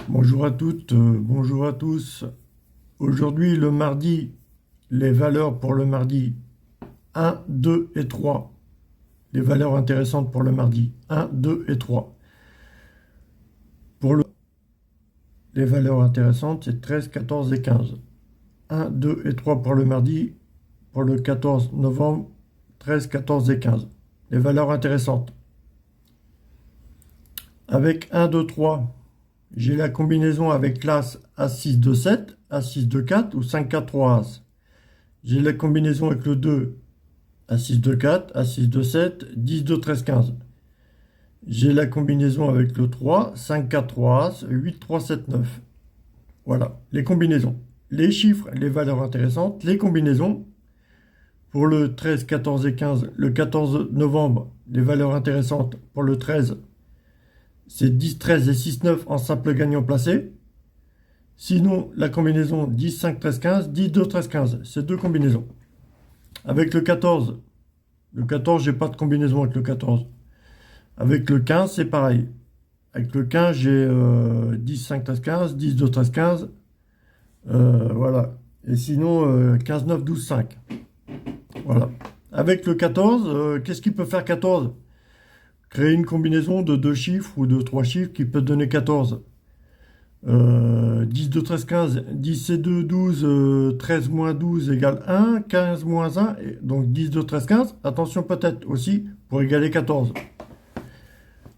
Bonjour à toutes, bonjour à tous. Aujourd'hui, le mardi, les valeurs pour le mardi 1, 2 et 3. Les valeurs intéressantes pour le mardi 1, 2 et 3. Les valeurs intéressantes, c'est 13, 14 et 15. 1, 2 et 3 pour le mardi, pour le 14 novembre, 13, 14 et 15. Les valeurs intéressantes. Avec 1, 2, 3, j'ai la combinaison avec l'As As6, 2, 7, As6, 2, 4 ou 5, 4, 3, As. J'ai la combinaison avec le 2, As6, 2, 4, As6, 2, 7, 10, 2, 13, 15. J'ai la combinaison avec le 3, 5, 4, 3, As, 8, 3, 7, 9. Voilà, les combinaisons. Les chiffres, les valeurs intéressantes, les combinaisons. Pour le 13, 14 et 15, le 14 novembre, les valeurs intéressantes pour le 13, c'est 10, 13 et 6, 9 en simple gagnant placé. Sinon, la combinaison 10, 5, 13, 15, 10, 2, 13, 15. C'est deux combinaisons. Avec le 14, j'ai pas de combinaison avec le 14. Avec le 15, c'est pareil. Avec le 15, j'ai 10, 5, 13, 15, 10, 2, 13, 15. Voilà. Et sinon, 15, 9, 12, 5. Voilà. Avec le 14, qu'est-ce qu'il peut faire 14? Créer une combinaison de deux chiffres ou de trois chiffres qui peut donner 14. 10, 2, 13, 15, 10 et 2, 12, 13 moins 12 égale 1, 15 moins 1, donc 10, 2, 13, 15. Attention peut-être aussi pour égaler 14.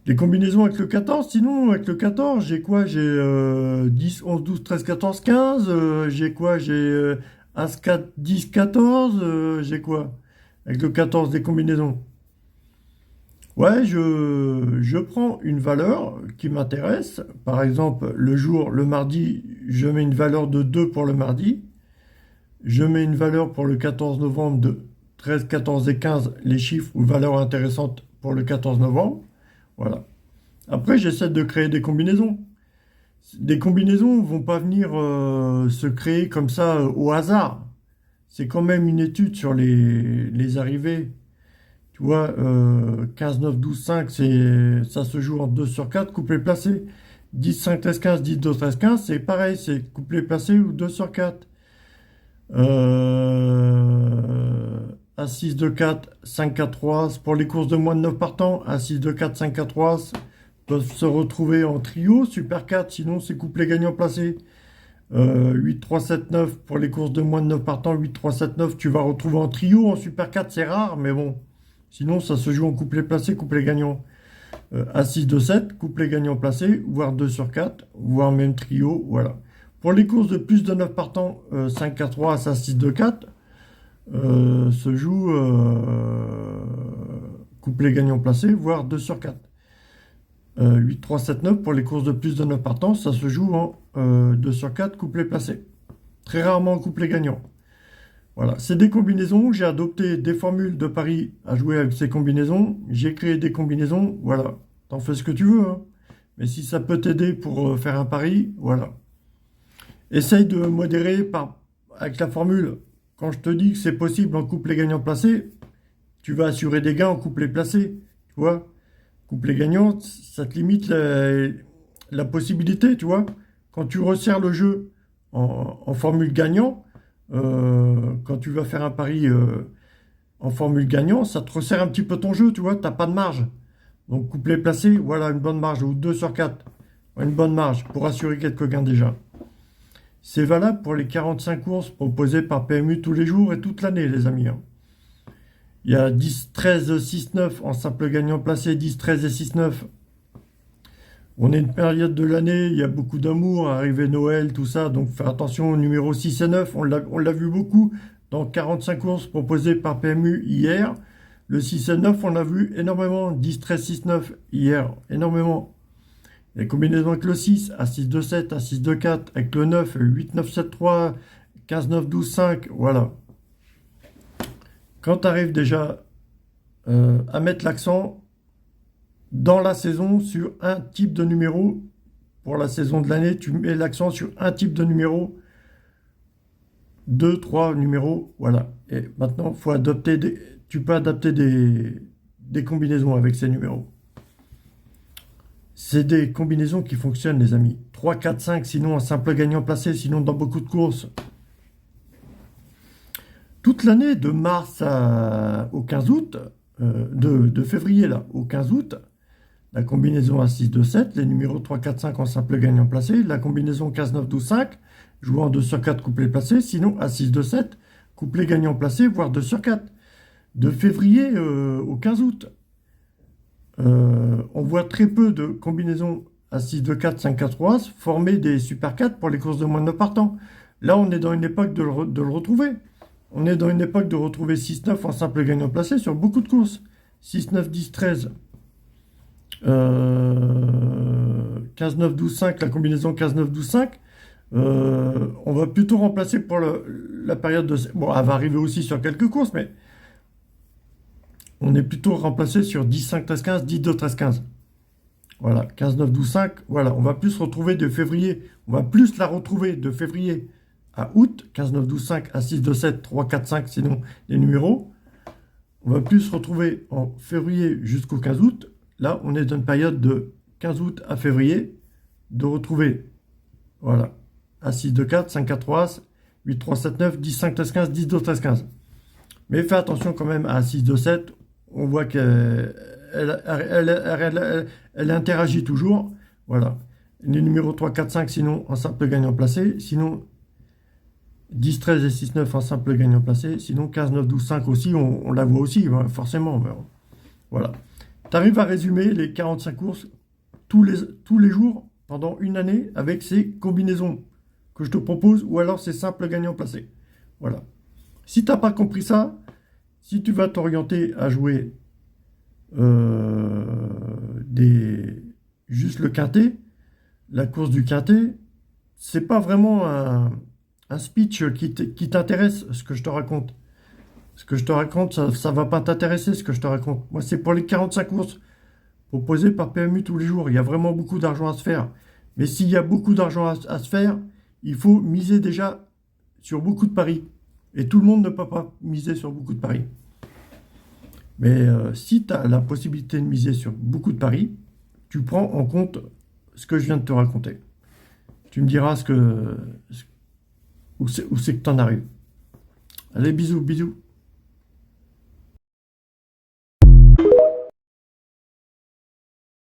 Les combinaisons avec le 14, sinon avec le 14, j'ai quoi? J'ai 10, 11, 12, 13, 14, 15. J'ai quoi? J'ai As 4, 10, 14. J'ai quoi? Avec le 14 des combinaisons. Ouais, je prends une valeur qui m'intéresse. Par exemple, le mardi, je mets une valeur de 2 pour le mardi. Je mets une valeur pour le 14 novembre de 13, 14 et 15, les chiffres ou valeurs intéressantes pour le 14 novembre. Voilà. Après, j'essaie de créer des combinaisons. Des combinaisons ne vont pas venir se créer comme ça au hasard. C'est quand même une étude sur les arrivées. Tu vois, 15, 9, 12, 5, ça se joue en 2 sur 4, couplet placé. 10, 5, 13, 15, 10, 2, 13, 15, c'est pareil, c'est couplet placé ou 2 sur 4. A6, 2, 4, 5, 4, 3, pour les courses de moins de 9 partants. A6, 2, 4, 5, 4, 3 peuvent se retrouver en trio, super 4, sinon c'est couplet gagnant placé. 8, 3, 7, 9 pour les courses de moins de 9 partants. 8, 3, 7, 9, tu vas retrouver en trio, en super 4, c'est rare, mais bon. Sinon, ça se joue en couplet placé, couplet gagnant. A6, 2, 7, couplet gagnant placé, voire 2 sur 4, voire même trio, voilà. Pour les courses de plus de 9 partants, 5, 4, 3, A6, 2, 4, se joue couplet gagnant placé, voire 2 sur 4. 8, 3, 7, 9, pour les courses de plus de 9 partants, ça se joue en 2 sur 4, couplet placé. Très rarement en couplet gagnant. Voilà, c'est des combinaisons. J'ai adopté des formules de paris à jouer avec ces combinaisons. J'ai créé des combinaisons. Voilà, t'en fais ce que tu veux, hein. Mais si ça peut t'aider pour faire un pari, voilà. Essaye de modérer avec la formule. Quand je te dis que c'est possible en couplet gagnant placé, tu vas assurer des gains en couplet placé. Tu vois, couplet gagnant, ça te limite la possibilité, tu vois. Quand tu resserres le jeu en formule gagnant, quand tu vas faire un pari en formule gagnant, ça te resserre un petit peu ton jeu, tu vois, t'as pas de marge. Donc couplet placé, voilà une bonne marge, ou 2 sur 4, une bonne marge pour assurer quelques gains déjà. C'est valable pour les 45 courses proposées par PMU tous les jours et toute l'année, les amis, hein. Il y a 10, 13, 6, 9 en simple gagnant placé, 10, 13 et 6, 9. On est une période de l'année, il y a beaucoup d'amour, arrivé Noël, tout ça, donc faire attention au numéro 6 et 9, on l'a vu beaucoup dans 45 courses proposées par PMU hier. Le 6 et 9, on l'a vu énormément, 10, 13, 6, 9 hier, énormément. Les combinaisons avec le 6, A6, 2, 7, A6, 2, 4, avec le 9, 8, 9, 7, 3, 15, 9, 12, 5, voilà. Quand tu arrives déjà à mettre l'accent dans la saison sur un type de numéro, pour la saison de l'année, tu mets l'accent sur un type de numéro, 2, 3 numéros, voilà. Et maintenant, faut adopter tu peux adapter des combinaisons avec ces numéros. C'est des combinaisons qui fonctionnent, les amis. 3, 4, 5, sinon un simple gagnant placé, sinon dans beaucoup de courses. Toute l'année, de mars au 15 août, de février là, au 15 août, la combinaison à 6, 2, 7, les numéros 3, 4, 5 en simple gagnant placé, la combinaison 15, 9, 12, 5, jouant en 2 sur 4 couplet placé, sinon à 6, 2, 7, couplet gagnant placé, voire 2 sur 4. De février au 15 août, on voit très peu de combinaisons à 6, 2, 4, 5, 4, 3, former des super 4 pour les courses de moins de 9 partants. Là, on est dans une époque de le retrouver. On est dans une époque de retrouver 6, 9 en simple gagnant placé sur beaucoup de courses. 6, 9, 10, 13. 15, 9, 12, 5, la combinaison 15, 9, 12, 5. On va plutôt remplacer pour la période de... Bon, elle va arriver aussi sur quelques courses, mais on est plutôt remplacé sur 10, 5, 13, 15, 10, 2, 13, 15. Voilà, 15, 9, 12, 5. Voilà, on va plus retrouver de février. On va plus la retrouver de février à août. 15, 9, 12, 5 à 6, 2, 7, 3, 4, 5, sinon les numéros. On va plus se retrouver en février jusqu'au 15 août. Là, on est dans une période de 15 août à février de retrouver, voilà, à 6, 2, 4, 5, 4, 3, 8, 3, 7, 9, 10, 5, 13, 15, 10, 2, 13, 15. Mais fais attention quand même à 6, 2, 7. On voit qu'elle interagit toujours. Voilà. Les numéros 3, 4, 5, sinon en simple gagnant placé. Sinon 10, 13 et 6, 9 en simple gagnant placé. Sinon 15, 9, 12, 5 aussi, on la voit aussi, forcément. Voilà. Tu arrives à résumer les 45 courses tous les jours pendant une année avec ces combinaisons que je te propose ou alors ces simples gagnants placés. Voilà. Si tu n'as pas compris ça, si tu vas t'orienter à jouer juste le quintet, la course du quintet, c'est pas vraiment un speech qui t'intéresse, ce que je te raconte. Ce que je te raconte, ça va pas t'intéresser, ce que je te raconte. Moi, c'est pour les 45 courses proposées par PMU tous les jours. Il y a vraiment beaucoup d'argent à se faire. Mais s'il y a beaucoup d'argent à se faire, il faut miser déjà sur beaucoup de paris. Et tout le monde ne peut pas miser sur beaucoup de paris. Mais si tu as la possibilité de miser sur beaucoup de paris, tu prends en compte ce que je viens de te raconter. Tu me diras où c'est que tu en arrives. Allez, bisous, bisous.